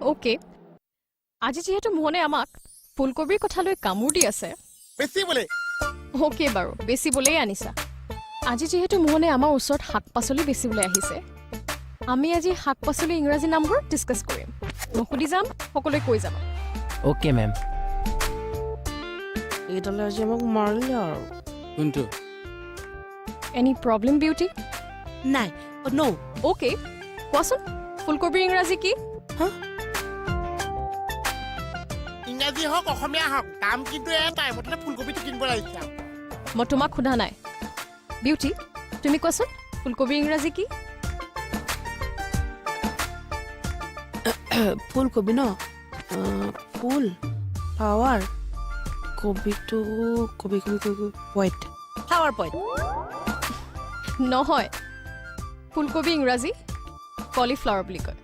okay আজি যেহেতু মোহনে আমাক ফুলকবিৰ কথা লৈ কামোৰ দি আছে বেছি বোলে ওকে বাৰু বেচিবলেই আনিছা আজি যেহেতু মোহনে আমাৰ ওচৰত শাক-পাচলি বেচিবলৈ আহিছে আমি আজি শাক-পাচলি ইংৰাজী নামবোৰ ডিছকাছ কৰিম মই সুধি যাম সকলোৱে কৈ যাম ওকে মেম এইডালে আজি আমাক মাৰিলে আৰু কোনটো এনি প্ৰব্লেম বিউটি নাই ন' ওকে কোৱাচোন ফুলকবিৰ ইংৰাজী কি ইংৰাজী হওক অসমীয়া হওক দাম কিন্তু এটাই মুঠতে ফুলকবিটো কিনিব লাগিছে মই তোমাক সোধা নাই বিউটি তুমি কোৱাচোন ফুলকবিৰ ইংৰাজী কি ফুলকবি ন ফুল ফ্লাৱাৰ কবিটো কবি পইণ্ট ফ্লাৱাৰ পইণ্ট নহয় ফুলকবি ইংৰাজী কলিফ্লাৱাৰ বুলি কয়